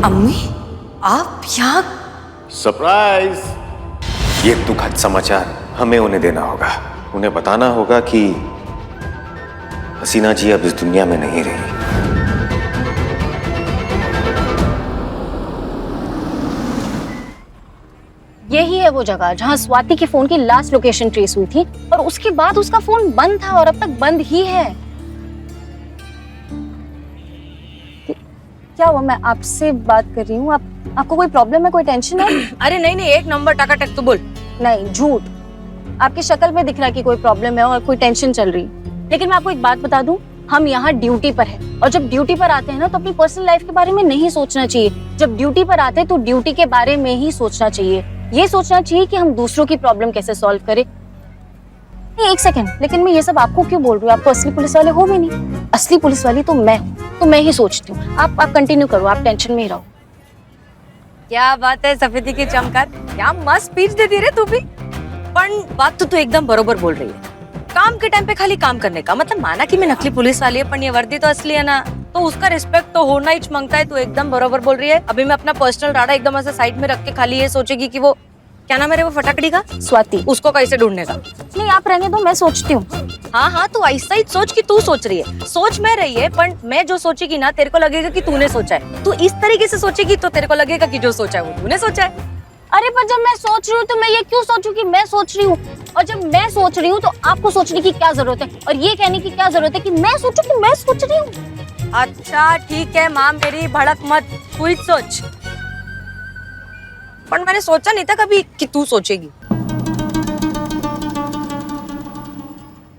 अम्मी, आप यहाँ? सरप्राइज! ये दुखद समाचार हमें उन्हें देना होगा। उन्हें बताना होगा कि हसीना जी अब इस दुनिया में नहीं रही। यही है वो जगह जहां स्वाति के फोन की लास्ट लोकेशन ट्रेस हुई थी और उसके बाद उसका फोन बंद था और अब तक बंद ही है। क्या हुआ? मैं आपसे बात कर रही हूँ। आपको कोई प्रॉब्लम है? कोई टेंशन है? अरे नहीं नहीं, एक नंबर टकाटक तो बोल। नहीं, झूठ। आपकी शक्ल पे दिख रहा है कि कोई प्रॉब्लम है और कोई टेंशन चल रही। लेकिन मैं आपको एक बात बता दूं, हम यहाँ ड्यूटी पर हैं और जब ड्यूटी पर आते हैं ना तो अपनी पर्सनल लाइफ के बारे में नहीं सोचना चाहिए। जब ड्यूटी पर आते हैं तो ड्यूटी के बारे में ही सोचना चाहिए। ये सोचना चाहिए कि हम दूसरों की प्रॉब्लम कैसे सॉल्व करें। एक सेकंड, लेकिन मैं ये सब आपको क्यों बोल रही हूँ? आप तो असली पुलिस वाले हो भी नहीं। असली पुलिस वाली तो मैं हूँ, तो मैं ही सोचती हूँ। आप कंटिन्यू करो, आप टेंशन में ही रहो। क्या बात है सफेदी की चमकार, क्या मस्त स्पीच देती रे तू भी। पण बात तो तू एकदम बरोबर बोल रही है। काम के टाइम पे खाली काम करने का मतलब, माना कि मैं नकली पुलिस वाली है पर ये वर्दी तो असली है ना, तो उसका रिस्पेक्ट तो होना ही मांगता है। तू एकदम बरोबर बोल रही है। अभी मैं अपना पर्सनल राडा एकदम ऐसे साइड में रख के खाली ये सोचेगी कि वो क्या नाम है वो फटाकड़ी का, स्वाति, उसको कैसे ढूंढने का। नहीं आप रहने दो, मैं सोचती हूँ। हाँ हाँ, तू ऐसा ही सोच कि तू सोच रही है। सोच मैं रही है पर मैं जो सोचेगी ना तेरे को लगेगा कि तूने सोचा है। तू इस तरीके से सोचेगी तो तेरे को लगेगा कि जो सोचा है वो तूने सोचा है। अरे पर जब मैं सोच रही हूँ तो मैं ये क्यों सोचूं कि मैं सोच रही हूँ, और जब मैं सोच रही हूँ तो आपको सोचने की क्या जरूरत है और ये कहने की क्या जरूरत है कि मैं सोचूं कि मैं सोच रही हूँ। अच्छा ठीक है माँ, मेरी भड़क मत, तू ही सोच। पर मैंने सोचा नहीं था कभी कि तू सोचेगी।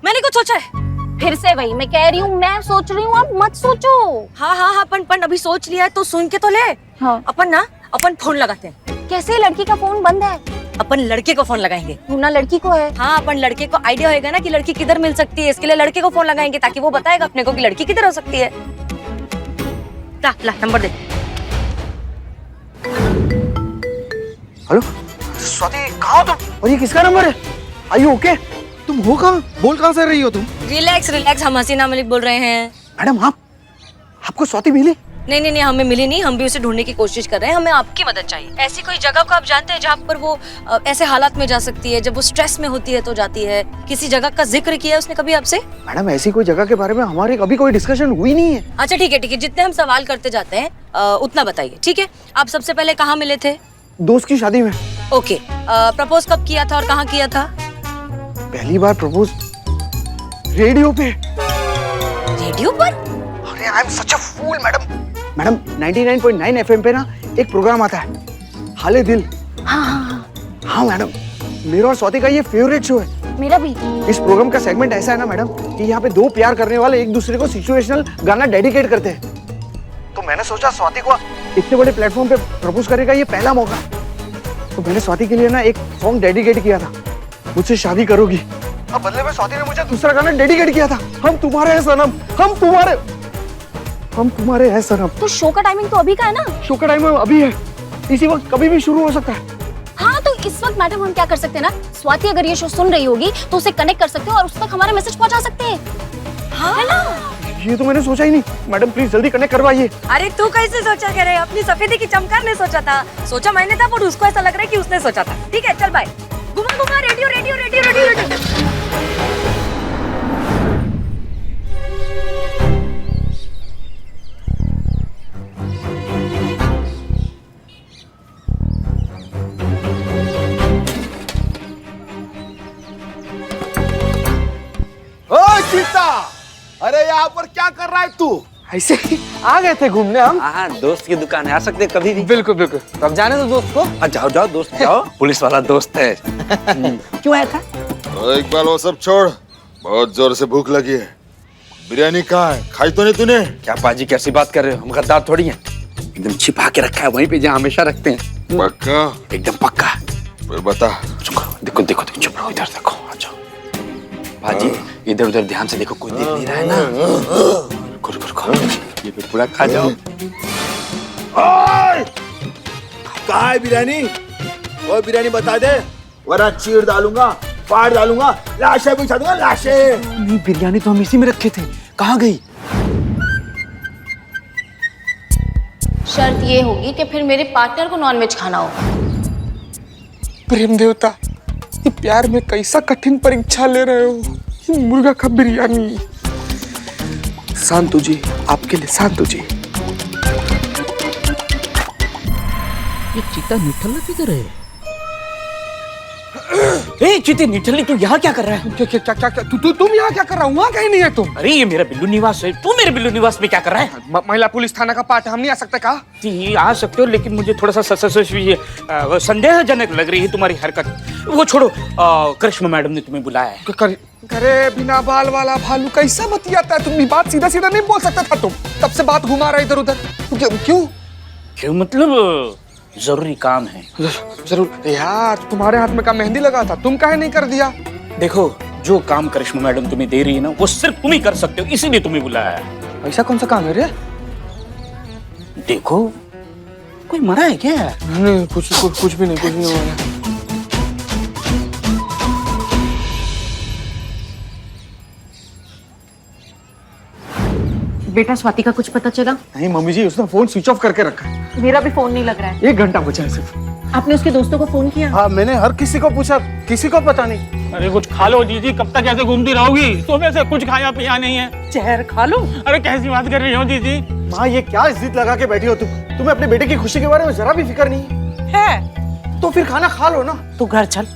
मैंने कुछ सोचा है। फिर से वही मैं कह रही हूँ, मैं सोच रही हूँ, आप मत सोचो। हाँ हाँ हाँ, पण अभी सोच लिया है तो सुन के तो ले। हाँ। अपन फोन लगाते हैं। कैसे? लड़की का फोन बंद है। अपन लड़के को फोन लगाएंगे। ढूंढना लड़की को है। हाँ, अपन लड़के को आइडिया होगा ना कि लड़की किधर मिल सकती है, इसके लिए लड़के को फोन लगाएंगे ताकि वो बताएगा अपने को कि लड़की किधर हो सकती है। ला ला नंबर दे। हेलो स्वाति, कहाँ हो तुम? और ये किसका नंबर है? Are you okay? तुम हो कहाँ? बोल कहाँ से रही हो तुम? रिलैक्स रिलैक्स, हम हसीना मलिक बोल रहे हैं। मैडम आपको स्वाति मिली? नहीं नहीं नहीं, हमें मिली नहीं। हम भी उसे ढूंढने की कोशिश कर रहे हैं। हमें आपकी मदद चाहिए। ऐसी कोई जगह को आप जानते हैं जहाँ पर वो ऐसे हालात में जा सकती है, जब वो स्ट्रेस में होती है तो जाती है? किसी जगह का जिक्र किया है उसने कभी आपसे? मैडम ऐसी कोई जगह के बारे में हमारे कभी कोई डिस्कशन हुई नहीं है। अच्छा ठीक है, जितने हम सवाल करते जाते हैं उतना बताइए, ठीक है? आप सबसे पहले कहाँ मिले थे? दोस्त की शादी में। ओके, प्रपोज कब किया था और कहाँ किया था? पहली बार प्रपोज रेडियो पे। रेडियो पर? अरे I am such a fool madam. Madam 99.9 FM पे ना एक प्रोग्राम आता है, हाले दिल। हाँ मैडम, मेरा और स्वाति का ये फेवरेट शो है। मेरा भी। इस प्रोग्राम का सेगमेंट ऐसा है ना मैडम कि यहाँ पे दो प्यार करने वाले एक दूसरे को सिचुएशनल गाना डेडिकेट करते हैं। तो मैंने सोचा स्वाति को इतने बड़े प्लेटफॉर्म पे प्रपोज करने का ये पहला मौका, तो मैंने स्वाति के लिए ना एक सॉन्ग डेडिकेट किया था, मुझसे शादी करोगी। अब बदले में स्वाति ने मुझे दूसरा गाना डेडिकेट किया था, हम तुम्हारे हैं सनम, हम तुम्हारे हैं सनम। तो शो का टाइमिंग तो अभी का है ना? शो का टाइम अभी है, इसी वक्त कभी भी शुरू हो सकता है। हाँ तो इस वक्त मैडम हम क्या कर सकते हैं ना, स्वाति अगर ये शो सुन रही होगी तो उसे कनेक्ट कर सकते हो और उस तक हमारा मैसेज पहुंचा सकते हैं। हाँ है ना? ये तो मैंने सोचा ही नहीं। मैडम प्लीज जल्दी कनेक्ट करवाइए। अरे तू कैसे सोचा करे? अपनी सफेदी की चमकार ने सोचा था। सोचा मैंने था पर उसको ऐसा लग रहा है कि उसने सोचा था। ठीक है चल बाय। घुमा radio radio radio radio radio. चीता, अरे यहाँ पर क्या कर रहा है तू? ऐसे ही आ गए थे घूमने हम। हाँ, दोस्त की दुकान है, आ सकते कभी भी। बिल्कुल बिल्कुल, तो अब जाने दो दोस्त को। जाओ जाओ दोस्त जाओ, पुलिस वाला दोस्त है। क्यों आया था? इकबाल वो सब छोड़, बहुत जोर से भूख लगी है। बिरयानी कहाँ है? खाई तो नहीं तूने? क्या पाजी कैसी बात कर रहे हो? हम गद्दार थोड़ी हैं। एकदम छिपा के रखा है वहीं पे जहाँ हमेशा रखते हैं। पक्का? एकदम पक्का। फिर बता। देखो देखो देखो, चुप रहो, इधर देखो। आ जाओ पाजी, इधर उधर ध्यान से देखो, कोई देख नहीं रहा है ना। रुको रुको रुको, ये भी पूरा खा जाओ। कहाँ है बिरयानी? वो बिरयानी बता दे, वरना चीर डालूंगा, फाड़ डालूंगा, लाशें बिछा दूंगा, लाशें। नहीं, बिरयानी तो हम इसी में रखे थे, कहाँ गई? शर्त ये होगी कि फिर मेरे पार्टनर को नॉनवेज खाना होगा। प्रेम देवता, ये प्यार में कैसा कठिन परीक्षा ले रहे हो। ये मुर्गा का बिरयानी। शांतु जी, आपके लिए शांतु जी। ये चीता निठल्ला किधर है? ए चीते निठल्ले, तू यहाँ क्या कर रहा है? क्या तुम यहाँ क्या कर रहा हो? वहाँ कहीं नहीं है तुम। अरे ये मेरा बिल्लू निवास है, तू मेरे बिल्लू निवास में क्या कर रहा है? महिला पुलिस थाना का पार्ट है, हम नहीं आ सकते का? जी आ सकते हो, लेकिन मुझे थोड़ा सा संदेहजनक लग रही है तुम्हारी हरकत। वो छोड़ो, करिश्मा मैडम ने तुम्हें बुलाया है। अरे बिना बाल वाला भालू कैसा बतियाता है? तुम बात सीधा सीधा नहीं बोल सकता था तुम, तब से बात घुमा रहा इधर उधर। क्यों मतलब जरूरी काम है। जरूर यार, तुम्हारे हाथ में का मेहंदी लगा था, तुम काहे नहीं कर दिया? देखो, जो काम करिश्मा मैडम तुम्हें दे रही है ना, वो सिर्फ तुम ही कर सकते हो, इसीलिए तुम्हें बुलाया है। ऐसा कौन सा काम है रे? देखो, कोई मरा है क्या? नहीं, कुछ भी नहीं हो रहा है। बेटा, स्वाति का कुछ पता चला? नहीं मम्मी जी, उसने फोन स्विच ऑफ करके रखा है। मेरा भी फोन नहीं लग रहा है। 1 घंटा बचा है सिर्फ। आपने उसके दोस्तों को फोन किया? हाँ, मैंने हर किसी को पूछा, किसी को पता नहीं। अरे कुछ खा लो दीदी, कब तक ऐसे घूमती रहोगी? सुबह से कुछ खाया पिया नहीं है। जहर खा लो। अरे कैसी बात कर रही हो दीदी? माँ, ये क्या जिद लगा के बैठी हो तुम? तुम्हें अपने बेटे की खुशी के बारे में जरा भी फिक्र नहीं है तो फिर खाना खा लो ना। तू घर चल,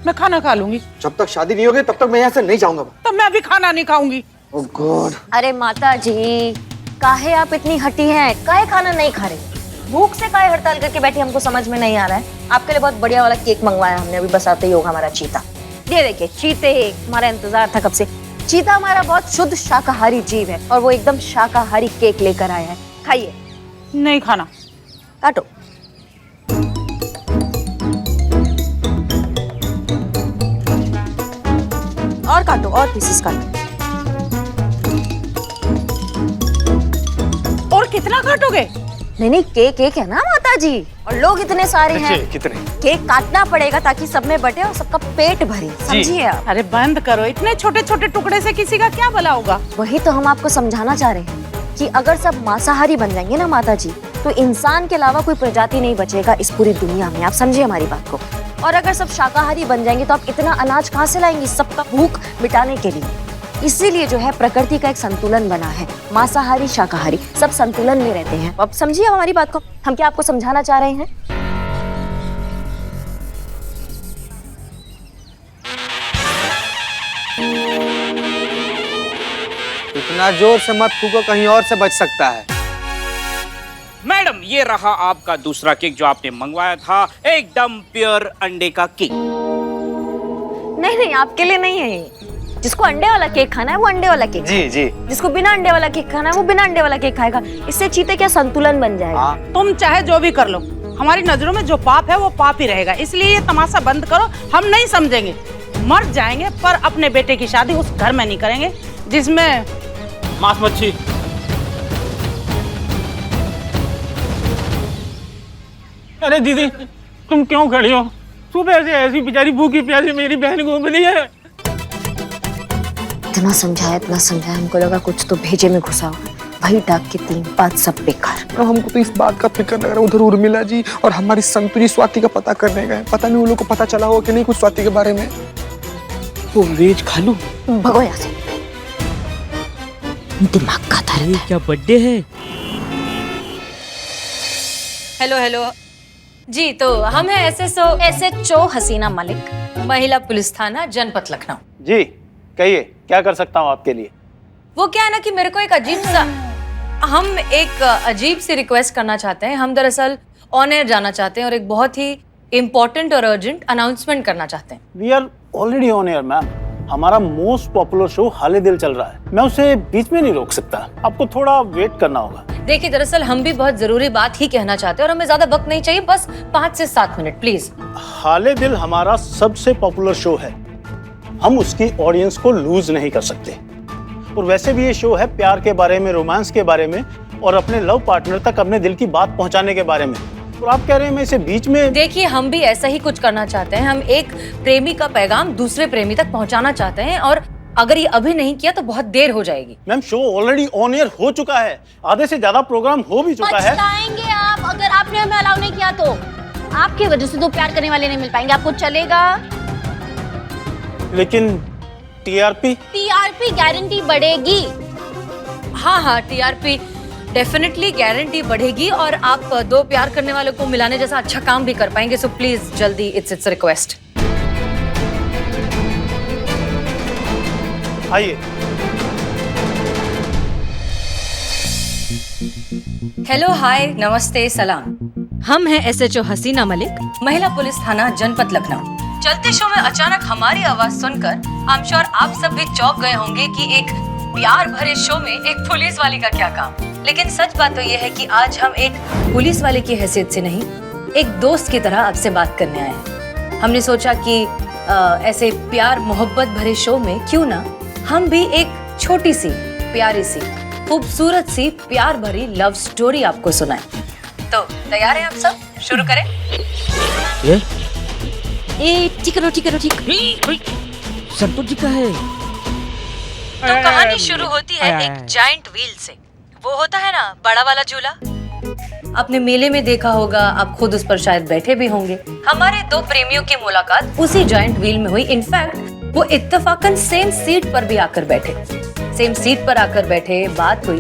मैं खाना खा लूंगी। जब तक शादी नहीं होगी तब तक मैं यहाँ से नहीं जाऊंगा। तब मैं भी खाना नहीं खाऊंगी। ओह गॉड। अरे माता जी, काहे आप इतनी हटी हैं? काहे खाना नहीं खा रही? भूख से काहे हड़ताल करके बैठी, हमको समझ में नहीं आ रहा है। आपके लिए बहुत बढ़िया वाला केक मंगवाया हमने, अभी बस आते ही होगा हमारा चीता। ये देखिए चीते, हमारा इंतजार था कब से। चीता हमारा बहुत शुद्ध शाकाहारी जीव है और वो एकदम शाकाहारी केक लेकर आया है। खाइए। नहीं खाना। काटो। और काटो, और पीसेस काटो। और कितना काटोगे? नहीं, केक है ना माता जी, और लोग इतने सारे हैं। कितने? केक काटना पड़ेगा ताकि सब में बटे और सबका पेट भरे, समझिए आप। अरे बंद करो, इतने छोटे छोटे टुकड़े से किसी का क्या भला होगा? वही तो हम आपको समझाना चाह रहे हैं कि अगर सब मांसाहारी बन जाएंगे ना माता जी, तो इंसान के अलावा कोई प्रजाति नहीं बचेगा इस पूरी दुनिया में। आप समझिए हमारी बात को। और अगर सब शाकाहारी बन जाएंगे तो आप इतना अनाज कहाँ से लाएंगे सबका भूख मिटाने के लिए? इसीलिए जो है प्रकृति का एक संतुलन बना है, मांसाहारी शाकाहारी सब संतुलन में रहते हैं। अब समझिए हमारी बात को, हम क्या आपको समझाना चाह रहे हैं? इतना जोर से मत फूको, कहीं और से बच सकता है। मैडम, ये रहा आपका दूसरा केक जो आपने मंगवाया था, एकदम प्योर अंडे का केक। नहीं, आपके लिए नहीं है ये। जिसको अंडे वाला केक खाना है वो अंडे वाला केक। जी। जिसको बिना अंडे वाला केक खाना है वो बिना अंडे वाला केक खाएगा। इससे चीते क्या संतुलन बन जाएगा। तुम चाहे जो भी कर लो, हमारी नजरों में जो पाप है वो पाप ही रहेगा। इसलिए ये तमाशा बंद करो। हम नहीं समझेंगे, मर जाएंगे पर अपने बेटे की शादी उस घर में नहीं करेंगे जिसमें मांस मच्छी। अरे दीदी, तुम क्यों खड़ी हो? सुबह से ऐसी बेचारी भूखी प्यासी मेरी बहन घूम रही है। इतना समझाया, हमको लगा कुछ तो भेजे में घुसा होगा। वही डाक की 3 बात सब बेकार। हमको तो इस बात का फिक्र लग रहा है, उधर उर्मिला जी और हमारी संतु जी स्वाति का पता करने गए। पता नहीं उन लोगों को पता चला हो कि नहीं कुछ स्वाति के बारे में। वो वेज खा लूं? भगो यहाँ से, दिमाग खाता रहता है। क्या बर्थडे है? हेलो जी, तो हम हैं SHO हसीना मलिक, महिला पुलिस थाना जनपद लखनऊ। जी कहिए, क्या कर सकता हूँ आपके लिए? वो क्या है ना कि मेरे को एक अजीब सी रिक्वेस्ट करना चाहते हैं। हम दरअसल ऑन एयर जाना चाहते हैं और एक बहुत ही इम्पोर्टेंट और अर्जेंट अनाउंसमेंट करना चाहते हैं। We are already on air ma'am. हमारा most popular show Haale Dil चल रहा है, मैं उसे बीच में नहीं रोक सकता। आपको थोड़ा वेट करना होगा। देखिए, दरअसल हम भी बहुत जरूरी बात ही कहना चाहते हैं और हमें ज्यादा वक्त नहीं चाहिए, बस 5 से 7 मिनट प्लीज। हाले दिल हमारा सबसे पॉपुलर शो है, हम उसकी ऑडियंस को लूज नहीं कर सकते। और वैसे भी ये शो है प्यार के बारे में, रोमांस के बारे में और अपने लव पार्टनर तक अपने दिल की बात पहुंचाने के बारे में। और आप कह रहे हैं मैं इसे बीच में? देखिए, हम भी ऐसा ही कुछ करना चाहते हैं। हम एक प्रेमी का पैगाम दूसरे प्रेमी तक पहुंचाना चाहते हैं और अगर ये अभी नहीं किया तो बहुत देर हो जाएगी। Ma'am, show already on air हो चुका है, आधे से ज्यादा प्रोग्राम हो भी चुका है। पछताएंगे आपने हमें अलाउ नहीं किया तो आपकी वजह से दो प्यार करने वाले नहीं मिल पाएंगे, आपको चलेगा? लेकिन टीआरपी टीआरपी गारंटी बढ़ेगी। हाँ हाँ, टीआरपी डेफिनेटली गारंटी बढ़ेगी और आप दो प्यार करने वालों को मिलाने जैसा अच्छा काम भी कर पाएंगे। सो प्लीज जल्दी, इट्स रिक्वेस्ट। आइए। हेलो, हाय, नमस्ते, सलाम। हम हैं एसएचओ हसीना मलिक, महिला पुलिस थाना जनपद लखनऊ। चलते शो में अचानक हमारी आवाज सुनकर आई एम श्योर आप सब भी चौंक गए होंगे कि एक प्यार भरे शो में एक पुलिस वाले का क्या काम। लेकिन सच बात तो ये है कि आज हम एक पुलिस वाले की हैसियत से नहीं, एक दोस्त की तरह आपसे बात करने आए हैं। हमने सोचा कि ऐसे प्यार मोहब्बत भरे शो में क्यों ना हम भी एक छोटी सी, प्यारी सी, खूबसूरत सी प्यार भरी लव स्टोरी आपको सुनाएं। तो तैयार हैं आप सब? शुरू करें? ठीक संतोष जी का है। तो कहानी शुरू होती है एक जायंट व्हील से। वो होता है ना बड़ा वाला झूला, आपने मेले में देखा होगा, आप खुद उस पर शायद बैठे भी होंगे। हमारे दो प्रेमियों की मुलाकात उसी जायंट व्हील में हुई। इनफैक्ट वो इत्तेफाकन सेम सीट पर भी आकर बैठे। सेम सीट पर आकर बैठे, बात हुई।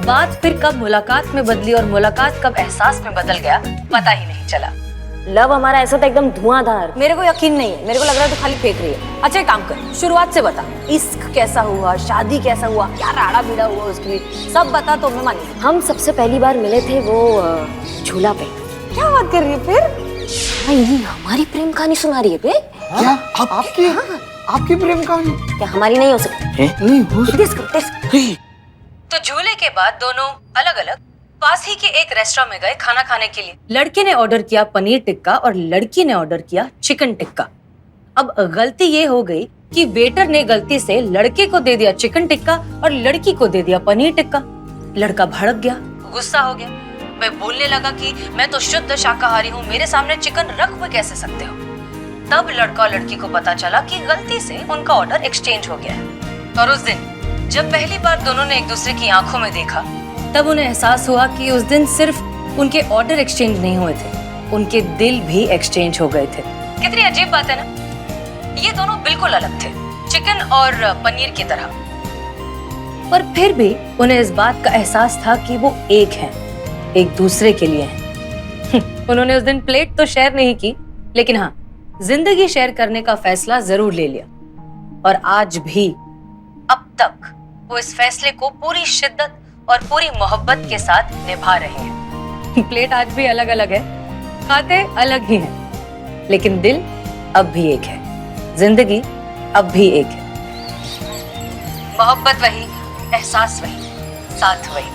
बात फिर कब मुलाकात में बदली और मुलाकात कब एहसास में बदल गया पता ही नहीं चला। लव हमारा ऐसा था एकदम धुआंधार। मेरे को यकीन नहीं है, मेरे को लग रहा है तो खाली फेंक रही है। अच्छा एक काम कर, शुरुआत से बता, इश्क कैसा हुआ, शादी कैसा हुआ, क्या राड़ा बीड़ा हुआ उसके बीच, सब बता तो मैं मानी। हम सबसे पहली बार मिले थे वो झूला पे। क्या बात कर रही है फिर? नहीं, हमारी प्रेम कहानी सुना रही है बे। क्या आपकी प्रेम कहानी? क्या हमारी नहीं हो सकती? नहीं हो तो झूले के बाद दोनों अलग अलग पास ही के एक रेस्टोरेंट में गए खाना खाने के लिए। लड़के ने ऑर्डर किया पनीर टिक्का और लड़की ने ऑर्डर किया चिकन टिक्का। अब गलती ये हो गई कि वेटर ने गलती से लड़के को दे दिया चिकन टिक्का और लड़की को दे दिया पनीर टिक्का। लड़का भड़क गया, गुस्सा हो गया। वह बोलने लगा कि मैं तो शुद्ध शाकाहारी हूँ, मेरे सामने चिकन रख भी कैसे सकते हो। तब लड़का और लड़की को पता चला कि गलती से उनका ऑर्डर एक्सचेंज हो गया है। और उस दिन जब पहली बार दोनों ने एक दूसरे की आंखों में देखा, तब उन्हें एहसास हुआ कि उस दिन सिर्फ उनके ऑर्डर एक्सचेंज नहीं हुए थे, उनके दिल भी एक्सचेंज हो गए थे। कितनी अजीब बात है ना? ये दोनों बिल्कुल अलग थे, चिकन और पनीर की तरह, पर फिर भी उन्हें इस बात का एहसास था कि वो एक हैं, एक दूसरे के लिए हैं। उन्होंने उस दिन प्लेट तो शेयर नहीं की, लेकिन हाँ, जिंदगी शेयर करने का फैसला जरूर ले लिया। और आज भी, अब तक वो इस फैसले को पूरी शिद्दत और पूरी मोहब्बत के साथ निभा रहे हैं। प्लेट आज भी अलग अलग है, खाते अलग ही हैं, लेकिन दिल अब भी एक है, जिंदगी अब भी एक है। मोहब्बत वही, एहसास वही, साथ वही।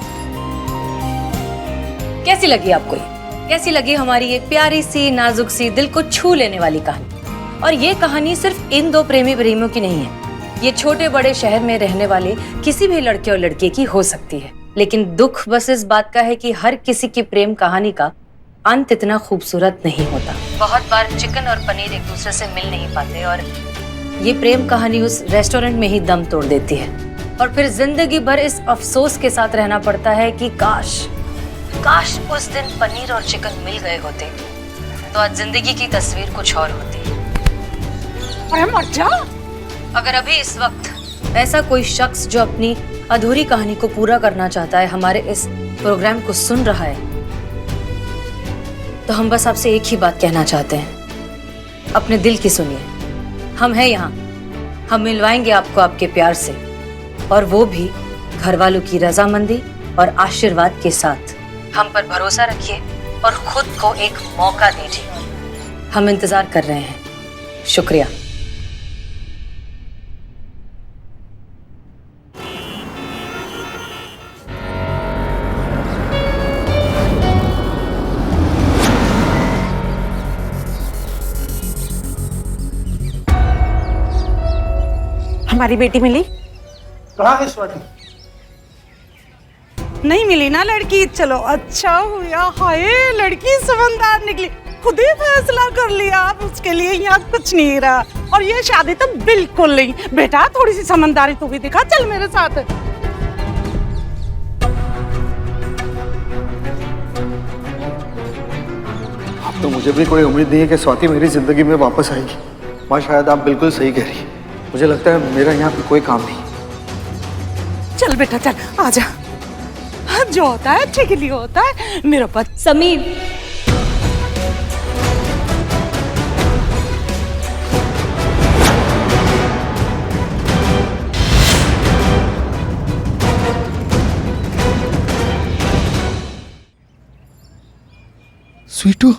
कैसी लगी आपको ये? कैसी लगी हमारी ये प्यारी सी, नाजुक सी, दिल को छू लेने वाली कहानी? और ये कहानी सिर्फ इन दो प्रेमी प्रेमियों की नहीं है, ये छोटे बड़े शहर में रहने वाले किसी भी लड़के और लड़के की हो सकती है। लेकिन दुख बस इस बात का है कि हर किसी की प्रेम कहानी का अंत इतना खूबसूरत नहीं होता। बहुत बार चिकन और पनीर एक दूसरे से मिल नहीं पाते और ये प्रेम कहानी उस रेस्टोरेंट में ही दम तोड़ देती है। और फिर जिंदगी भर इस अफसोस के साथ रहना पड़ता है कि काश उस दिन पनीर और चिकन मिल गए होते तो आज जिंदगी की तस्वीर कुछ और होती। अरे मर जा। अगर अभी इस वक्त ऐसा कोई शख्स जो अपनी अधूरी कहानी को पूरा करना चाहता है हमारे इस प्रोग्राम को सुन रहा है, तो हम बस आपसे एक ही बात कहना चाहते हैं, अपने दिल की सुनिए। हम हैं यहाँ, हम मिलवाएंगे आपको आपके प्यार से, और वो भी घर वालों की रजामंदी और आशीर्वाद के साथ। हम पर भरोसा रखिए और खुद को एक मौका दीजिए। हम इंतजार कर रहे हैं। शुक्रिया। हमारी बेटी मिली? कहाँ है स्वाति? नहीं मिली ना लड़की। चलो अच्छा हुआ, हाय लड़की समझदार निकली, खुद ही फैसला कर लिया। अब उसके लिए यहाँ कुछ नहीं रहा, और ये शादी तो बिल्कुल नहीं। बेटा थोड़ी सी समझदारी तू भी दिखा, चल मेरे साथ। तो मुझे भी कोई उम्मीद नहीं है कि स्वाति मेरी जिंदगी में वापस आएगी। माँ शायद आप बिल्कुल सही कह रही हैं। मुझे लगता है मेरा यहाँ पे कोई काम नहीं। चल बेटा चल आजा। हाँ, जो होता है अच्छे के लिए होता है मेरा पति। समीर, स्वीटू,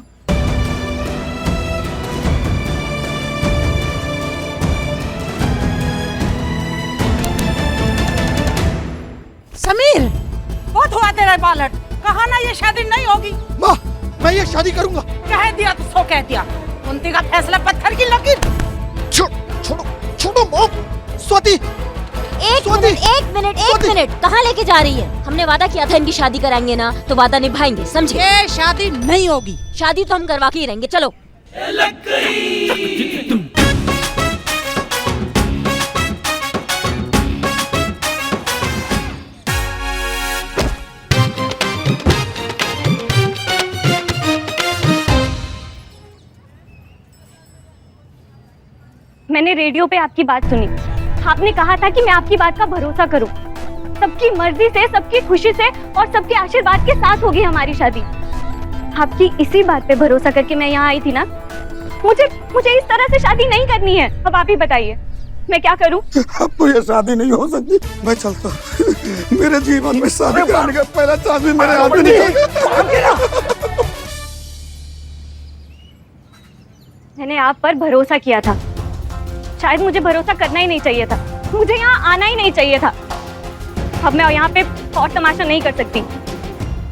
समीर बहुत हुआ तेरा बालट। कहा ना ये शादी नहीं होगी। माँ मैं ये शादी करूंगा। कह दिया तो सो कह दिया। कुंती का फैसला पत्थर की लकीर। छोड़ो छोड़ो माँ। स्वाति, एक मिनट, कहाँ लेके जा रही है? हमने वादा किया था इनकी शादी कराएंगे ना, तो वादा निभाएंगे, समझे? ये शादी नहीं होगी। शादी तो हम करवा के ही रहेंगे, चलो। मैंने रेडियो पे आपकी बात सुनी। आपने कहा था कि मैं आपकी बात का भरोसा करूं। सबकी मर्जी से, सबकी खुशी से और सबके आशीर्वाद के साथ होगी हमारी शादी। आपकी इसी बात पे भरोसा करके मैं यहाँ आई थी ना। मुझे इस तरह से शादी नहीं करनी है। अब आप ही बताइए मैं क्या करूं? अब तो ये शादी नहीं हो सकती। मैं चलता हूँ। मेरे जीवन में शादी करने का पहला चांस भी मेरे हाथ में निकल। मैंने आप पर भरोसा किया था। शायद मुझे भरोसा करना ही नहीं चाहिए था। मुझे यहाँ आना ही नहीं चाहिए था। अब मैं यहाँ पे और तमाशा नहीं कर सकती।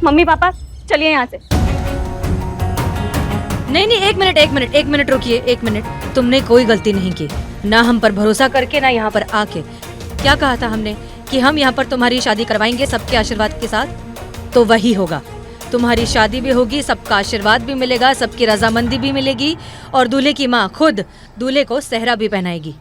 मम्मी पापा चलिए यहाँ से। नहीं, एक मिनट रुकिए, एक मिनट। तुमने कोई गलती नहीं की, ना हम पर भरोसा करके ना यहाँ पर आके। क्या कहा था हमने कि हम यहाँ पर तुम्हारी शादी करवाएंगे सबके आशीर्वाद के साथ? तो वही होगा। तुम्हारी शादी भी होगी, सबका आशीर्वाद भी मिलेगा, सबकी रजामंदी भी मिलेगी और दूल्हे की माँ खुद दूल्हे को सेहरा भी पहनाएगी।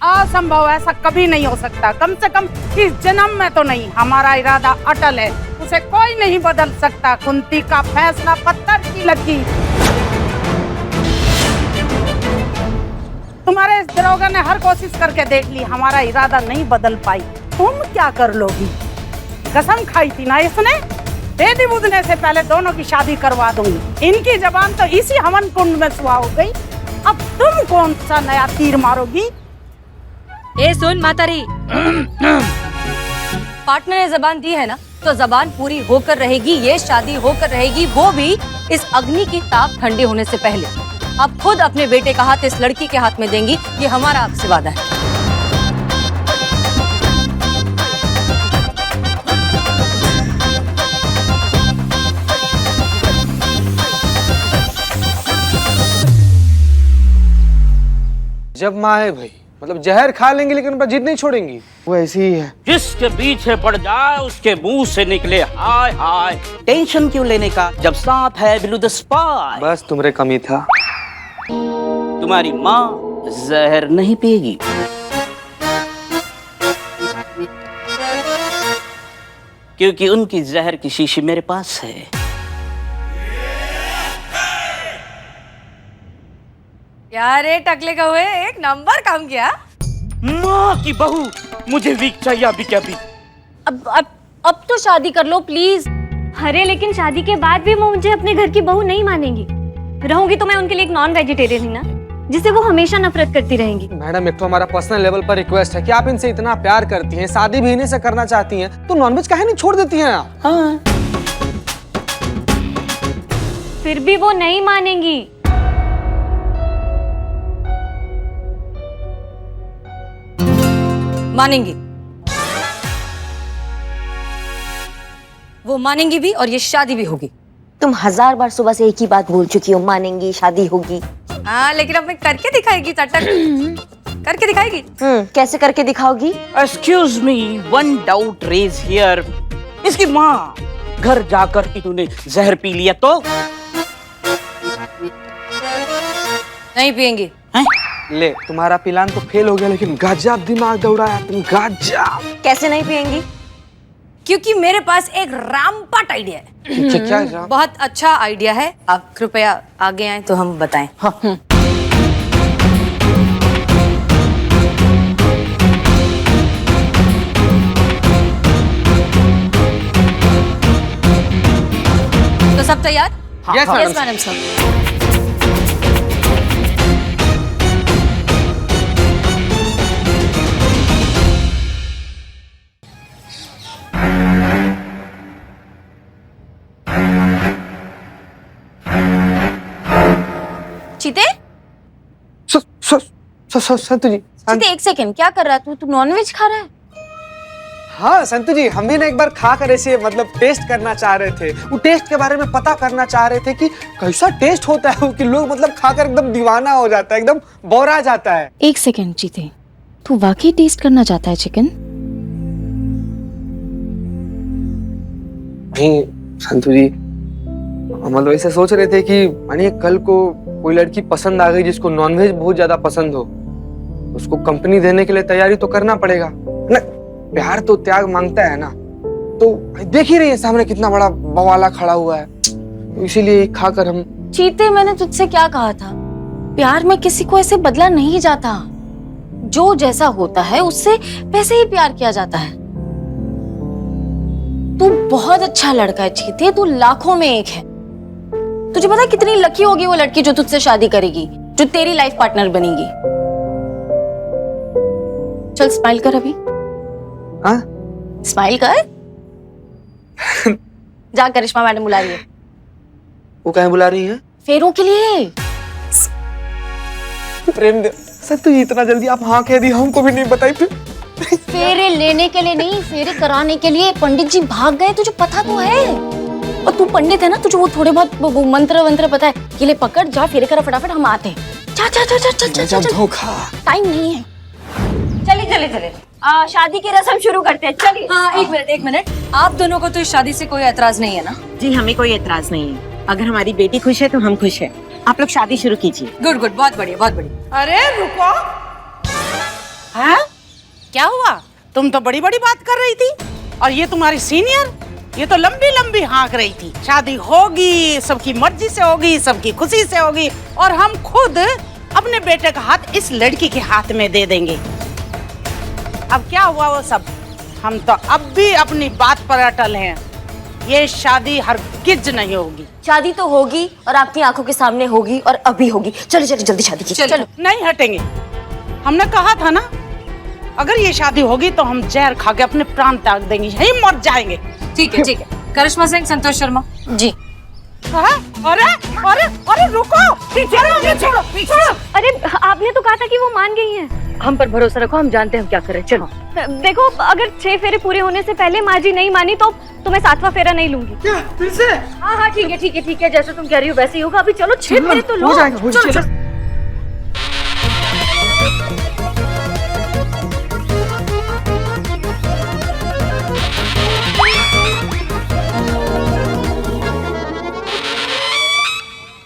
असंभव, ऐसा कभी नहीं हो सकता। कम से कम इस जन्म में तो नहीं। हमारा इरादा अटल है, उसे कोई नहीं बदल सकता। कुंती का फैसला पत्थर की लकीर। तुम्हारे इस दरोगा ने हर कोशिश करके देख ली, हमारा इरादा नहीं बदल पाई। तुम क्या कर लोगी? कसम खाई थी ना इसने, बेदी बुदने से पहले दोनों की शादी करवा दूंगी। इनकी जबान तो इसी हवन कुंड में सुहा हो गई। अब तुम कौन सा नया तीर मारोगी? ए सुन मातारी, पार्टनर ने जबान दी है ना, तो जबान पूरी होकर रहेगी। ये शादी होकर रहेगी, वो भी इस अग्नि की ताप ठंडी होने से पहले। आप खुद अपने बेटे का हाथ इस लड़की के हाथ में देंगी, ये हमारा आपसे वादा है। जब माँ है भाई, मतलब जहर खा लेंगे लेकिन उन पर जिद नहीं छोड़ेंगी। वो ऐसी ही है। जिसके पीछे पड़ जाए उसके मुंह से निकले हाय हाय। टेंशन क्यों लेने का जब साथ है बिलू द स्पाई। बस तुमरे कमी था। तुम्हारी माँ जहर नहीं पिएगी। क्योंकि उनकी जहर की शीशी मेरे पास है। क्या रे टकले का हुए, एक नंबर काम किया। माँ की बहू, मुझे वीक चाहिए अभी क्या भी। अब तो शादी कर लो प्लीज। अरे लेकिन शादी के बाद भी वो मुझे अपने घर की बहू नहीं मानेंगी। रहूंगी तो मैं उनके लिए एक नॉन वेजिटेरियन ही ना, जिससे वो हमेशा नफरत करती रहेंगी। मैडम एक तो हमारा पर्सनल लेवल पर रिक्वेस्ट है कि आप इनसे इतना प्यार करती हैं, शादी भी इन्हीं से करना चाहती हैं, तो नॉनवेज काहे नहीं छोड़ देती हैं आप? हाँ। फिर भी वो नहीं मानेंगी। मानेंगी, वो मानेंगी भी और ये शादी भी होगी। तुम 1000 बार सुबह से एक ही बात बोल चुकी हो, मानेंगी, शादी होगी। हाँ लेकिन अब मैं करके दिखाएगी, चटक करके दिखाएगी। कैसे करके दिखाओगी? Excuse me, one doubt raise here. इसकी माँ घर जाकर इन्होंने जहर पी लिया तो? नहीं पिएंगी। ले तुम्हारा प्लान तो फेल हो गया, लेकिन गजब दिमाग दौड़ाया तुम, गजब। कैसे नहीं पिएंगी? क्योंकि मेरे पास एक रामपाट आइडिया है। क्या है? बहुत अच्छा आइडिया है, आप कृपया आगे आए तो हम बताएं। तो सब तैयार? Yes yes madam sir. चीते संतु जी। चीते एक सेकंड, क्या कर रहा है तू नॉनवेज खा रहा है? हाँ संतु जी, हम भी ना एक बार खा कर ऐसे मतलब टेस्ट करना चाह रहे थे। वो टेस्ट के बारे में पता करना चाह रहे थे कि कैसा टेस्ट होता है, कि लोग मतलब खाकर एकदम दीवाना हो जाता है, एकदम बौरा जाता है। एक सेकंड चीते, तू वाकई टेस्ट करना चाहता है चिकन? नहीं संतु जी, हम लोग ऐसे सोच रहे थे कि मानिए कल को कोई लड़की पसंद आ गई जिसको नॉनवेज बहुत ज्यादा पसंद हो, उसको कंपनी देने के लिए तैयारी तो करना पड़ेगा ना। प्यार तो त्याग मांगता है ना। तो देख ही रही है सामने कितना बड़ा बवाला खड़ा हुआ है, तो इसीलिए खाकर हम। चीते, मैंने तुझसे क्या कहा था? प्यार में किसी को ऐसे बदला नहीं जाता। जो जैसा होता है उससे वैसे ही प्यार किया जाता है। तू बहुत अच्छा लड़का है चीते, तू लाखों में एक है। तुझे पता है कितनी लकी होगी वो लड़की जो तुझसे शादी करेगी, जो तेरी लाइफ पार्टनर बनेगी। चल स्माइल कर अभी। हाँ? स्माइल कर। जा, करिश्मा मैडम बुला रही है। वो कहीं बुला रही है? फेरों के लिए। प्रेम दे संतु जी, इतना जल्दी आप हाँ कह दी, हमको भी नहीं बताई फिर। फेरे लेने के लिए नहीं, फेरे कराने के लिए। पंडित जी भाग गए, तुझे पता तो है। और तू पंडित है ना, तुझे वो थोड़े बहुत वो मंत्र वंत्र पता है। ये ले पकड़, जा फेरे करा फटाफट, हम आते हैं। जा जा जा जा जा जा। धोखा। टाइम नहीं है। चलिए चलिए चलिए, शादी की रस्म शुरू करते हैं। चलिए। हाँ, एक मिनट। आप दोनों को तो इस शादी से कोई एतराज नहीं है ना? जी हमें कोई एतराज नहीं है। अगर हमारी बेटी खुश है तो हम खुश हैं। आप लोग शादी शुरू कीजिए। गुड गुड, बहुत बढ़िया बहुत बढ़िया। अरे रुको, हाँ क्या हुआ? तुम तो बड़ी बड़ी बात कर रही थी, और ये तुम्हारी सीनियर, ये तो लंबी लंबी हाँक रही थी। शादी होगी, सबकी मर्जी से होगी, सबकी खुशी से होगी, और हम खुद अपने बेटे का हाथ इस लड़की के हाथ में दे देंगे। अब क्या हुआ वो सब, हम तो अब भी अपनी बात पर अटल हैं। ये शादी हरगिज नहीं होगी। शादी तो होगी, और आपकी आंखों के सामने होगी, और अभी होगी। चलो चलो जल्दी शादी कीजिए। चलो। नहीं हटेंगे। हमने कहा था ना, अगर ये शादी होगी तो हम जहर खा के अपने प्राण त्याग देंगे, यहीं मर जाएंगे। ठीक है ठीक है। करिश्मा सिंह, संतोष शर्मा जी। अरे अरे अरे रुको, पीछे छोड़ो। अरे आपने तो कहा था कि वो मान गई हैं। हम पर भरोसा रखो, हम जानते हैं हम क्या करें। चलो। देखो, अगर 6 फेरे पूरे होने से पहले माँ जी नहीं मानी तो तुम्हें 7वां फेरा नहीं लूंगी। क्या फिर से? हाँ हाँ ठीक है ठीक है ठीक है, जैसे तुम कह रही हो वैसे ही होगा। अभी चलो 6 फेरे तो लो। हो जाएगा, हो चलो, जाएगा। चलो।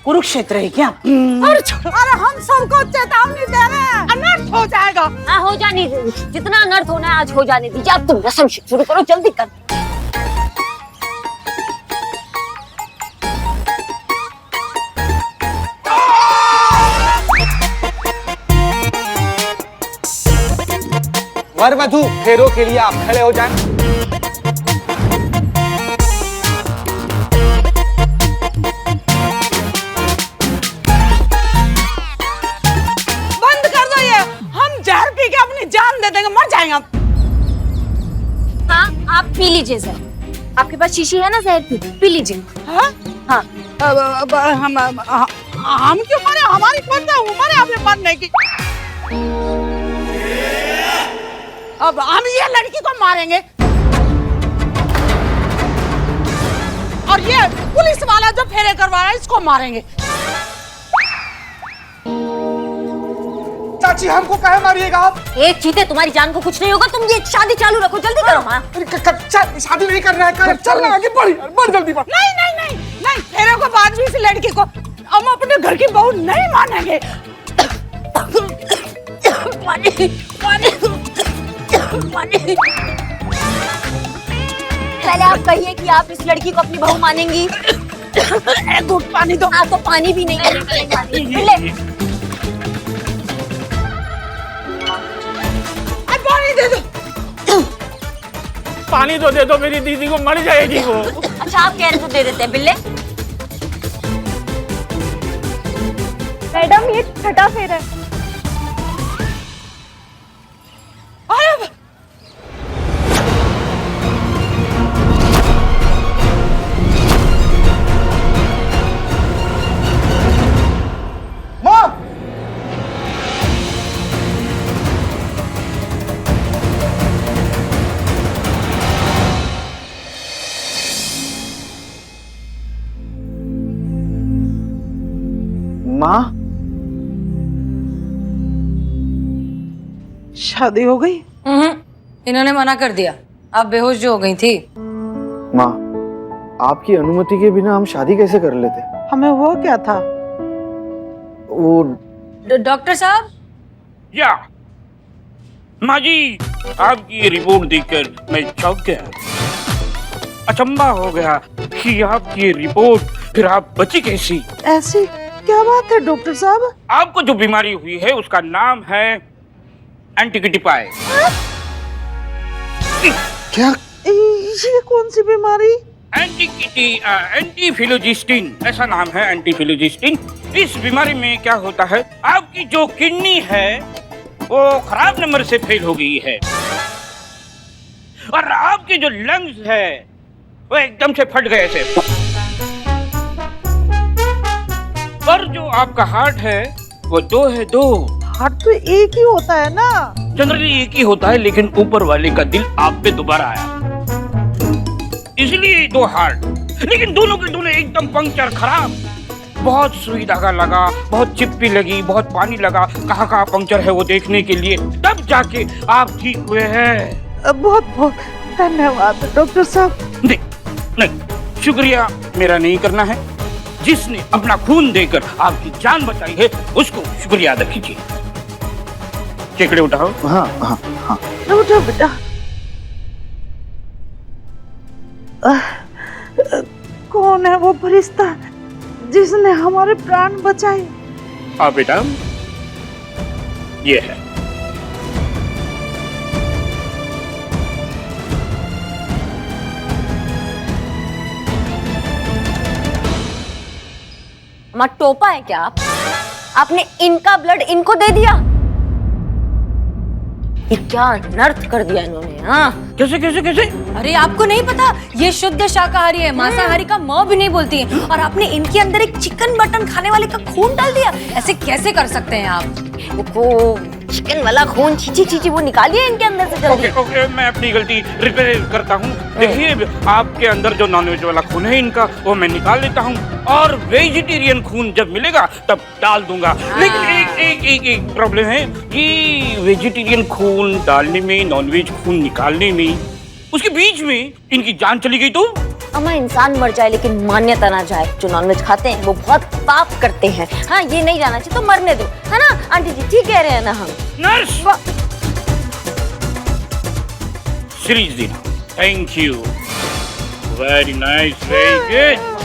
कुरुक्षेत्र है क्या? अरे हम सबको चेतावनी दे रहे हैं, अनर्थ हो जाएगा। हाँ हो जाने दीजिए, जितना अनर्थ होना है आज हो जाने दीजिए। अब तुम रस्म शुरू करो, जल्दी कर। वर वधू फेरों के लिए आप खड़े हो जाएं। बंद कर दो ये, हम जहर पी के अपनी जान दे देंगे, मर जाएंगे हम। हाँ आप पी लीजिए सर, आपके पास शीशी है ना जहर की, पी लीजिए। हाँ? हाँ हम क्यों मरे? हमारी कौन सा उम्र है हमें मरने की? अब हम ये लड़की को मारेंगे, और ये पुलिस वाला जो फेरे करवा रहा है इसको मारेंगे। चाची हमको काहे मारिएगा आप? एक चीते, तुम्हारी जान को कुछ नहीं होगा। तुम ये शादी चालू रखो, जल्दी करो। हाँ चल, शादी नहीं कर रहा है, चल ना आगे बढ़ जल्दी बढ़। नहीं नहीं नहीं नहीं, फेरे को बाद में इस लड़की को हम अपने घर की बहू नहीं मानेंगे। पानी पानी पानी। पहले आप कहिए कि आप इस लड़की को अपनी बहू मानेंगी। एक घूंट पानी दो। आपको पानी भी नहीं मिले। पानी दे दो। पानी तो दे दो, मेरी दीदी को मर जाएगी वो। अच्छा आप कह रहे तो दे देते हैं बिल्ले। मैडम ये छठा फेर है। माँ शादी हो गई? इन्होंने मना कर दिया, आप बेहोश जो हो गई थी। माँ, आपकी अनुमति के बिना हम शादी कैसे कर लेते? हमें हुआ क्या था? वो डॉक्टर साहब। या माँ जी, आपकी रिपोर्ट देखकर मैं चौंक गया, अचंबा हो गया कि आपकी रिपोर्ट फिर आप बची कैसी? ऐसी क्या बात है डॉक्टर साहब? आपको जो बीमारी हुई है उसका नाम है एंटीकिटीपाई। क्या? ये कौन सी बीमारी? एंटीफिलोजिस्टिन ऐसा नाम है, एंटीफिलोजिस्टिन। इस बीमारी में क्या होता है, आपकी जो किडनी है वो खराब नंबर से फेल हो गई है और आपके जो लंग्स है वो एकदम से फट गए थे। और जो आपका हार्ट है वो दो है, दो। हार्ट तो एक ही होता है ना? जनरली एक ही होता है, लेकिन ऊपर वाले का दिल आप पे दोबारा आया, इसलिए दो हार्ट। लेकिन दोनों के दोनों एकदम पंक्चर, खराब। बहुत सुई धागा लगा, बहुत चिप्पी लगी, बहुत पानी लगा, कहाँ पंक्चर है वो देखने के लिए, तब जाके आप ठीक हुए हैं। बहुत बहुत धन्यवाद डॉक्टर साहब। नहीं, शुक्रिया मेरा नहीं करना है। जिसने अपना खून देकर आपकी जान बचाई है उसको शुक्रिया अदा कीजिए। केकड़े उठाओ। हाँ हाँ हाँ, उठो बेटा। कौन है वो फरिश्ता जिसने हमारे प्राण बचाए? हाँ बेटा, ये है। माँ टोपा है क्या आप? आपने इनका ब्लड इनको दे दिया? ये क्या अनर्थ कर दिया इन्होंने। हाँ कैसे कैसे कैसे? अरे आपको नहीं पता, ये शुद्ध शाकाहारी है, मांसाहारी का म भी नहीं बोलती है, और आपने इनके अंदर एक चिकन मटन खाने वाले का खून डाल दिया। ऐसे कैसे कर सकते हैं आप? वो चिकन वाला खून, चीची चीची, वो निकालिए इनके अंदर से जल्दी। ओके, मैं अपनी गलती रिपेयर करता हूँ। देखिए, आपके अंदर जो नॉनवेज वाला खून है इनका, वो मैं निकाल लेता हूँ और वेजिटेरियन खून जब मिलेगा तब डाल दूंगा। लेकिन एक प्रॉब्लम है कि वेजिटेरियन खून डालने में, नॉनवेज खून निकालने में, उसके बीच में इनकी जान चली गई तो? अम्मा, इंसान मर जाए लेकिन मान्यता ना जाए। जो नॉनवेज खाते हैं वो बहुत पाप करते हैं। हाँ, ये नहीं जाना चाहिए तो मरने दो, है ना आंटी जी? ठीक कह रहे हैं ना हम? नर्स, सीरीज देना। Thank you, very nice, very good.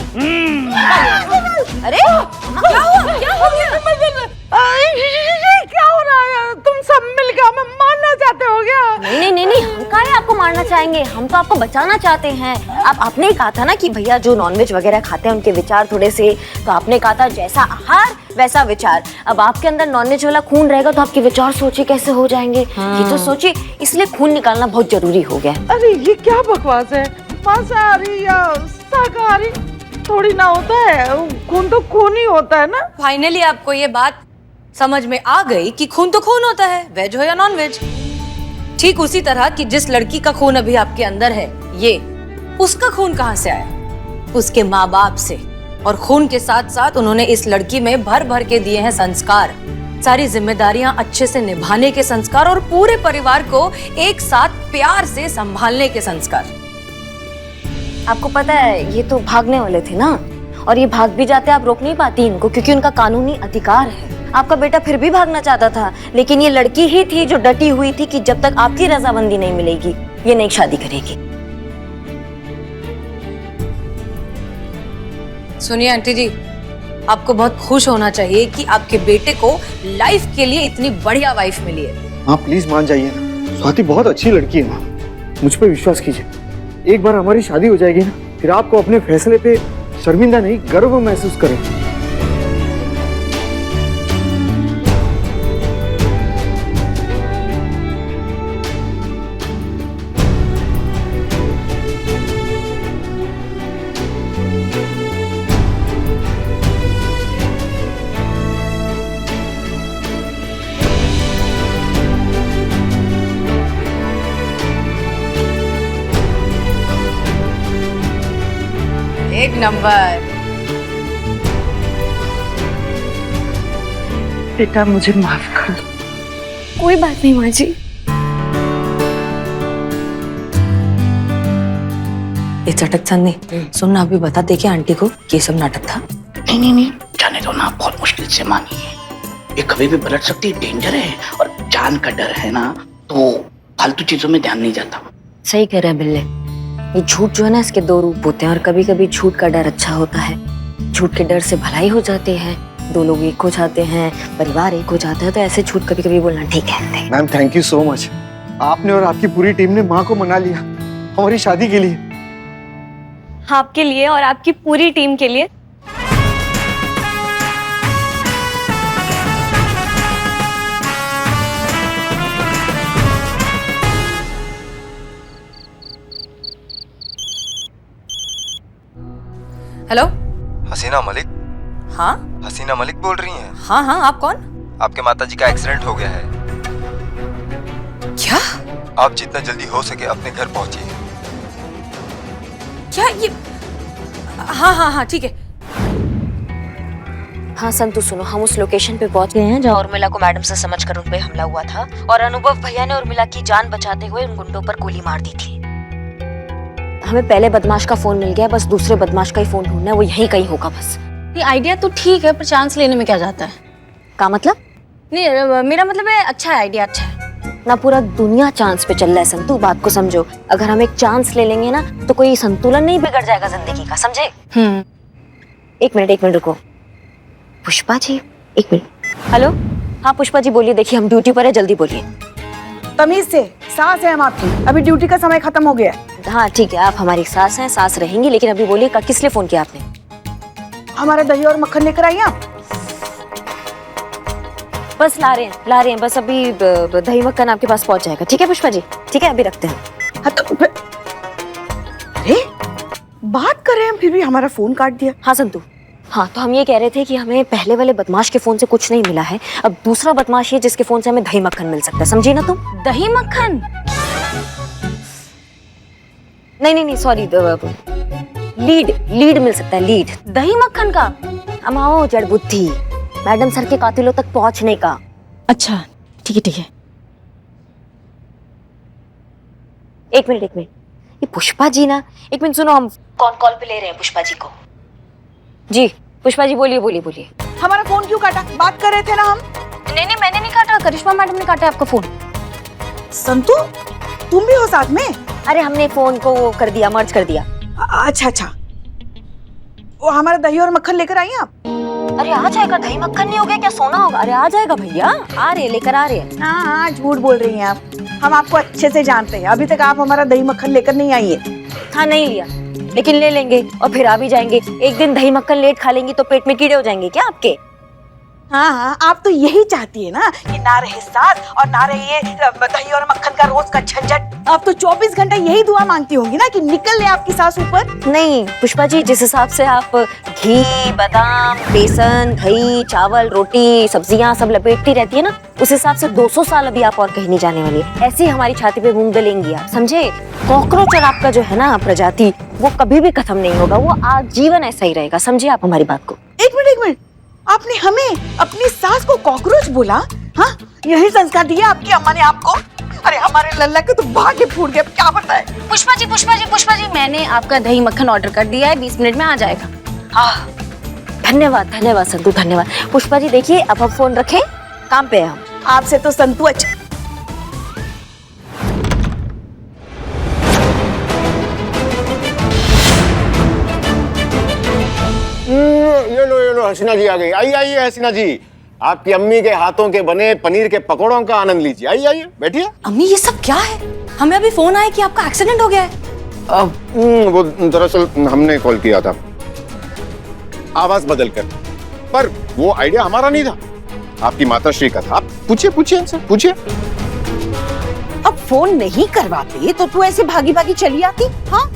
अरे क्या हुआ? क्या हो गया? क्या हो रहा है? तुम सब मिलकर हमें मारना चाहते हो क्या? नहीं, हम काहे आपको मारना चाहेंगे? हम तो आपको बचाना चाहते हैं। आपने ही कहा था ना कि भैया जो नॉनवेज वगैरह खाते हैं उनके विचार थोड़े से, तो आपने कहा था जैसा आहार वैसा विचार। अब आपके अंदर नॉनवेज वाला खून रहेगा तो आपके विचार सोचे कैसे हो जाएंगे? ये तो सोचिए, इसलिए खून निकालना बहुत जरूरी हो गया। अरे ये क्या बकवास है? मांसाहारी या शाकाहारी थोड़ी ना होता है, खून तो खून ही होता है ना। फाइनली आपको ये बात समझ में आ गई कि खून तो खून होता है, वेज हो या नॉन वेज। ठीक उसी तरह कि जिस लड़की का खून अभी आपके अंदर है, ये उसका खून कहाँ से आया? उसके माँ बाप से। और खून के साथ साथ उन्होंने इस लड़की में भर भर के दिए हैं संस्कार, सारी जिम्मेदारियां अच्छे से निभाने के संस्कार, और पूरे परिवार को एक साथ प्यार से संभालने के संस्कार। आपको पता है, ये तो भागने वाले थे ना, और ये भाग भी जाते आप रोक नहीं पाती इनको, क्योंकि उनका कानूनी अधिकार है। आपका बेटा फिर भी भागना चाहता था, लेकिन ये लड़की ही थी जो डटी हुई थी कि जब तक आपकी रजामंदी नहीं मिलेगी ये नहीं शादी करेगी। सुनिए आंटी जी, आपको बहुत खुश होना चाहिए कि आपके बेटे को लाइफ के लिए इतनी बढ़िया वाइफ मिली है। हाँ प्लीज मान जाइए ना, स्वाति बहुत अच्छी लड़की है माँ, मुझ पे विश्वास कीजिए। एक बार हमारी शादी हो जाएगी ना, फिर आपको अपने फैसले पे शर्मिंदा नहीं, गर्व महसूस करें। एक नंबर। बेटा मुझे माफ कर दो। कोई बात नहीं माँ जी। ये चटक चंदी, सुन ना, अभी बता दे कि आंटी को ये सब नाटक था। नहीं, जाने दो ना, बहुत मुश्किल से मानी है। ये कभी भी पलट सकती है, डेंजर है, और जान का डर है ना, तो फालतू चीजों में ध्यान नहीं जाता। सही कह रहा है बिल्ले। ये झूठ जो है ना, इसके दो रूप होते हैं, और कभी कभी झूठ का डर अच्छा होता है। झूठ के डर से भलाई हो जाती है, दो लोग एक हो जाते हैं, परिवार एक हो जाता है, तो ऐसे झूठ कभी कभी बोलना ठीक है। Ma'am thank you so much, आपने और आपकी पूरी टीम ने माँ को मना लिया हमारी शादी के लिए। आपके लिए और आपकी पूरी टीम के लिए। हेलो, हसीना मलिक? हाँ हसीना मलिक बोल रही हैं? हाँ हाँ, आप कौन? आपके माताजी का एक्सीडेंट हो गया है। क्या? आप जितना जल्दी हो सके अपने घर पहुंचिए। क्या ये? हाँ हाँ हाँ ठीक है। हाँ संतु सुनो, हम उस लोकेशन पे पहुंच गए हैं जहाँ उर्मिला को मैडम से समझकर उन पे हमला हुआ था, और अनुभव भैया ने उर्मिला की जान बचाते हुए उन गुंडों पर गोली मार दी थी। हमें पहले बदमाश का फोन मिल गया, बस दूसरे बदमाश का ही फोन ढूंढना है, वो यहीं कहीं होगा बस। ये आइडिया तो ठीक है, पर चांस लेने में क्या जाता है? का मतलब? नहीं, मेरा मतलब है अच्छा है, आइडिया अच्छा है ना। पूरा दुनिया चांस पे चल रहा है संतु, बात को समझो। अगर हम एक चांस ले लेंगे ना, तो कोई संतुलन नहीं बिगड़ जाएगा जिंदगी का, समझे? एक मिनट रुको। पुष्पा जी, एक मिनट। हेलो, हाँ पुष्पा जी बोलिए। देखिए हम ड्यूटी पर है, जल्दी बोलिए। तमीज से, सास है हम आपकी, अभी ड्यूटी का समय खत्म हो गया है। हाँ ठीक है, आप हमारी सास हैं, सास रहेंगी, लेकिन अभी बोलिए किस लिए फोन किया आपने? हमारा दही और मक्खन लेकर आइए आप। बस ला रहे हैं, बस अभी दही मक्खन आपके पास पहुंच जाएगा। ठीक है पुष्पा जी, ठीक है, अभी रखते हैं। हाँ तो अरे बात कर रहे हैं, फिर भी हमारा फोन काट दिया। हाँ संतु, हाँ तो हम ये कह रहे थे कि हमें पहले वाले बदमाश के फोन से कुछ नहीं मिला है, अब दूसरा बदमाश है जिसके फोन से हमें दही मक्खन मिल सकता है, समझी ना तुम? दही मक्खन? नहीं सॉरी, लीड मिल सकता है, लीड दही मक्खन का। अमाओ जड़ बुद्धि, मैडम सर के कातिलों तक पहुंचने का। अच्छा ठीक है। एक मिनट, ये पुष्पा जी ना, एक मिनट सुनो, हम कॉल पे ले रहे हैं पुष्पा जी को। जी पुष्पा जी बोलिए। हमारा फोन क्यों काटा? बात कर रहे थे ना हम। नहीं मैंने नहीं काटा, करिश्मा मैडम ने काटा आपका फोन। संतु तुम भी हो साथ में? अरे हमने फोन को वो कर दिया, मर्ज कर दिया। अच्छा, वो हमारा दही और मक्खन लेकर आइए आप। अरे आ जाएगा, दही मक्खन नहीं हो गया क्या, सोना होगा? अरे आ जाएगा भैया, लेकर आ रहे हैं। हाँ झूठ बोल रही हैं आप, हम आपको अच्छे से जानते हैं। अभी तक आप हमारा दही मक्खन लेकर नहीं आई है। हाँ नहीं लिया, लेकिन ले लेंगे और फिर आ भी जाएंगे। एक दिन दही मक्खन लेट खा लेंगी तो पेट में कीड़े हो जाएंगे क्या आपके? हाँ, आप तो यही चाहती है ना कि ना रहे सास और ना रहे ये दही और मक्खन का रोज का झंझट। आप तो 24 घंटा यही दुआ मांगती होंगी ना कि निकल ले आपकी सास ऊपर। नहीं पुष्पा जी, जिस हिसाब से आप घी, बादाम, बेसन, दही, चावल, रोटी, सब्जियां सब लपेटती रहती है ना, उस हिसाब से 200 साल अभी आप और कहीं नहीं जाने वाली। ऐसे ही हमारी छाती पे मूंग दलेंगी आप, समझे? कॉकरोच और आपका जो है ना प्रजाति, वो कभी भी खत्म नहीं होगा, वो आजीवन ऐसा ही रहेगा, समझे आप हमारी बात को? एक मिनट, आपने हमें अपनी सास को कॉकरोच बोला? हाँ, यही संस्कार दिया आपकी अम्मा ने आपको? अरे हमारे लल्ला के तो भाग्य फूट गए, क्या बताए? पुष्पा जी, मैंने आपका दही मक्खन ऑर्डर कर दिया है, 20 मिनट में आ जाएगा। हाँ धन्यवाद संतु, धन्यवाद। पुष्पा जी देखिए, अब हम फोन रखें, काम पे है हम। आपसे तो संतु अच्छा। हसीना जी आ गई। आइए आइए हसीना जी, आपकी अम्मी के हाथों के बने पनीर के पकौड़ों का आनंद लीजिए। आइए आइए बैठिए। अम्मी ये सब क्या है? हमें अभी फोन आया कि आपका एक्सीडेंट हो गया है। वो दरअसल हमने कॉल किया था आवाज बदल कर, पर वो आइडिया हमारा नहीं था, आपकी माताश्री का था। आप पूछिए पूछिए इनसे पूछिए। अब फोन नहीं करवाते तो तू ऐसे भागी भागी चली आती। हाँ,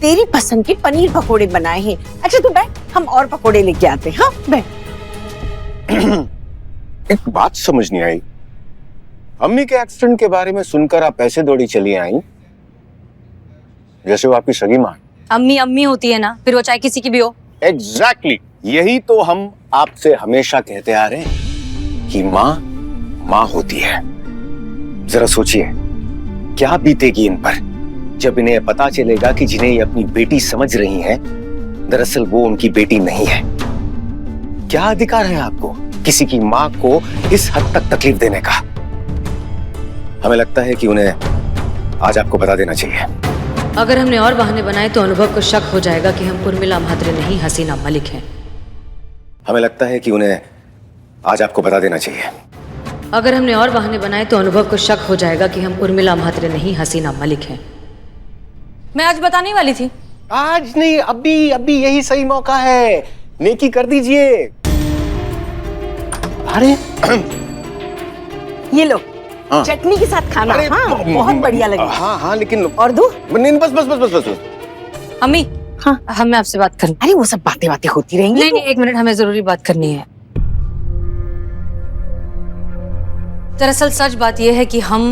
तेरी पसंद के पनीर पकोड़े बनाए हैं। अच्छा तू बैठ, हम और पकोड़े लेके आते हैं। हाँ बैठ। एक बात समझ नहीं आई, अम्मी के एक्सीडेंट के बारे में सुनकर आप ऐसे दौड़ी चली आई जैसे वो आपकी सगी मां। अम्मी अम्मी होती है ना, फिर वो चाहे किसी की भी हो। एग्जैक्टली, यही तो हम आपसे हमेशा कहते आ रहे हैं कि मां मां होती है। जरा सोचिए क्या बीतेगी इन पर जब इन्हें पता चलेगा कि जिन्हें ये अपनी बेटी समझ रही हैं, दरअसल वो उनकी बेटी नहीं है। क्या अधिकार है आपको किसी की मां को इस हद तक तकलीफ देने का? हमें लगता है कि उन्हें आज आपको बता देना चाहिए। अगर हमने और बहाने बनाए तो अनुभव को शक हो जाएगा कि हम उर्मिला म्हात्रे नहीं हसीना मलिक हैं। हमें लगता है कि उन्हें आज आपको बता देना चाहिए। अगर हमने और बहाने बनाए तो अनुभव को शक हो जाएगा कि हम उर्मिला म्हात्रे नहीं हसीना मलिक हैं। मैं आज बताने वाली थी। आज नहीं, अभी अभी यही सही मौका है, नेकी कर दीजिए। अरे ये लो हाँ। चटनी के साथ खाना। हाँ बहुत बढ़िया लगी। हाँ हाँ लेकिन और दो? नहीं बस बस बस बस बस। अम्मी हाँ हमें आपसे बात करनी। अरे वो सब बातें बातें होती रहेंगी। नहीं नहीं, एक मिनट, हमें जरूरी बात करनी है। दरअसल सच बात यह है कि हम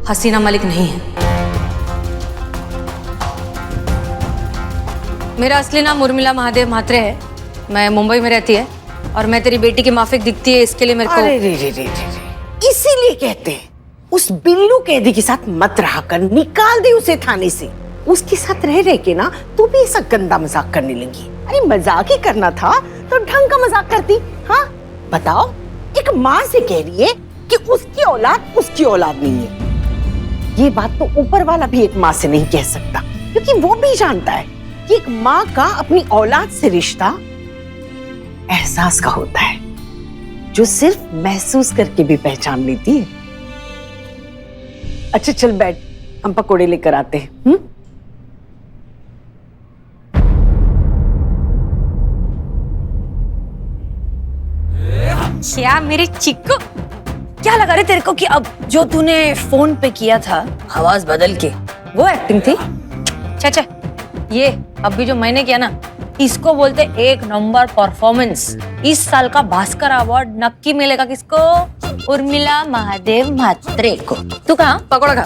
हसीना मलिक नहीं हैं। मेरा असली नाम उर्मिला महादेव म्हात्रे है। मैं मुंबई में रहती है और मैं तेरी बेटी की माफिक दिखती है, इसके लिए मेरे को। अरे रे रे रे रे, इसीलिए कहते हैं उस बिल्लू कैदी के साथ मत रहा कर, निकाल दे उसे थाने से। उसके साथ रह रह के ना तू भी ऐसा गंदा मजाक करने लगी। अरे मजाक ही करना था तो ढंग का मजाक करती। हाँ बताओ, एक माँ से कह रही है कि उसकी औलाद उसकी औलाद नहीं है। ये बात तो ऊपर वाला भी एक माँ से नहीं कह सकता, क्योंकि वो भी जानता है कि एक माँ का अपनी औलाद से रिश्ता एहसास का होता है, जो सिर्फ महसूस करके भी पहचान लेती है। अच्छा चल बैठ, हम पकोड़े लेकर आते हैं। क्या मेरे चिक्कू, क्या लगा रहे तेरे को कि अब जो तूने फोन पे किया था आवाज बदल के, वो एक्टिंग थी? चाचा ये अब भी जो मैंने किया ना, इसको बोलते एक नंबर परफॉर्मेंस। इस साल का भास्कर अवार्ड नक्की मिलेगा किसको? उर्मिला महादेव म्हात्रे को। तू कहाँ पकौड़ा खा।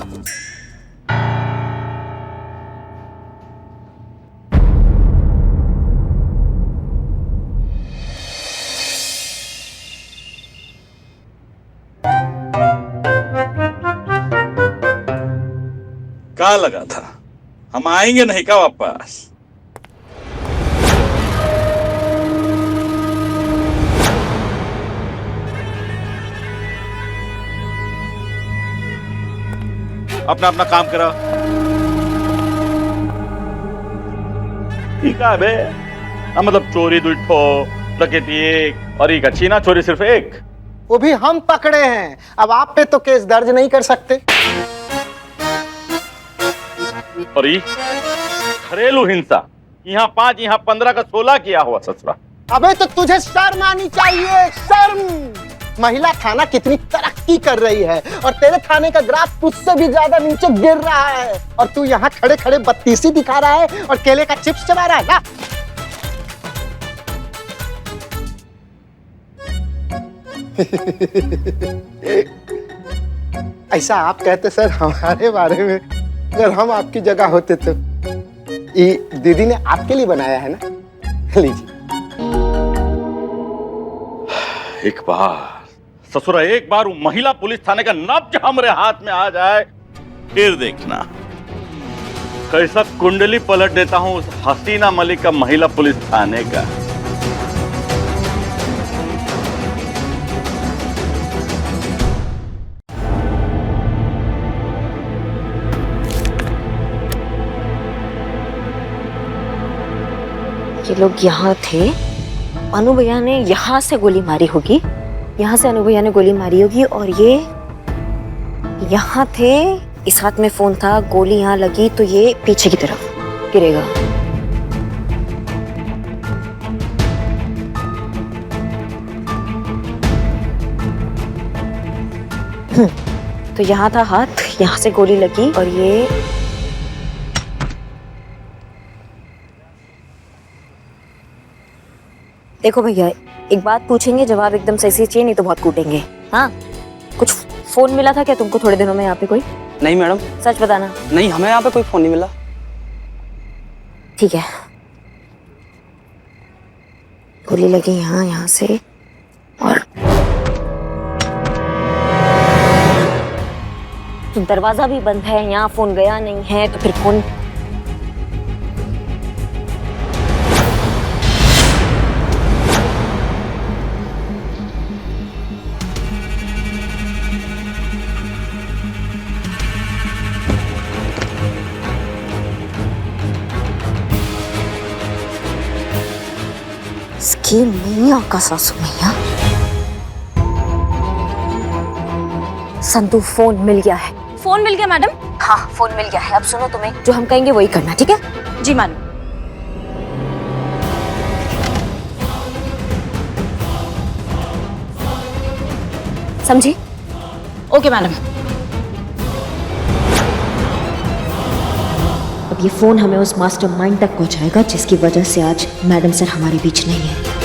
क्या लगा था हम आएंगे नहीं क्या वापस? अपना अपना काम करा। ठीक है बे, मतलब चोरी 2 ठो, डकैती 1 और एक छीना चोरी सिर्फ 1। वो भी हम पकड़े हैं, अब आप पे तो केस दर्ज नहीं कर सकते। और ये घरेलू हिंसा, यहाँ 5 यहाँ 15 का 16 किया हुआ ससुरा। अबे तो तुझे शर्म आनी चाहिए, शर्म। महिला थाना कितनी तरक्की कर रही है और तेरे थाने का ग्राफ तुझसे भी ज्यादा नीचे गिर रहा है, और तू यहाँ खड़े खड़े बत्तीसी दिखा रहा है और केले का चिप्स चबा रहा है ना। ऐसा आप कहते सर हमारे बारे में, अगर हम आपकी जगह होते तो। ये दीदी ने आपके लिए बनाया है ना, लीजिए। एक बार ससुरा, एक बार वो महिला पुलिस थाने का नब्ज हमारे हाथ में आ जाए, फिर देखना कैसा कुंडली पलट देता हूं उस हसीना मलिक का महिला पुलिस थाने का। ये लोग यहाँ थे अनु भैया ने यहाँ से गोली मारी होगी, यहाँ से अनु भैया ने गोली मारी होगी और ये यहाँ थे, इस हाथ में फोन था, गोली यहाँ लगी तो ये पीछे की तरफ गिरेगा। तो यहाँ था हाथ, यहाँ से गोली लगी और ये देखो भैया, एक बात पूछेंगे, जवाब एकदम सही से चाहिए, नहीं तो बहुत कूटेंगे। हाँ, कुछ फोन मिला था क्या तुमको थोड़े दिनों में यहाँ पे कोई? नहीं मैडम, सच बताना। नहीं, हमें यहाँ पे कोई फोन नहीं मिला। ठीक है, गोली लगी यहाँ, यहाँ से, और तो दरवाजा भी बंद है, यहाँ फोन गया नहीं है, तो फिर फोन इसकी मैया का सासू मैया। संतु, फोन मिल गया है। फोन मिल गया मैडम? हाँ, फोन मिल गया है। अब सुनो, तुम्हें जो हम कहेंगे वही करना, ठीक है? जी मैडम। समझी? Okay madam. अब ये फोन हमें उस मास्टरमाइंड तक पहुंचाएगा जिसकी वजह से आज मैडम सर हमारे बीच नहीं है।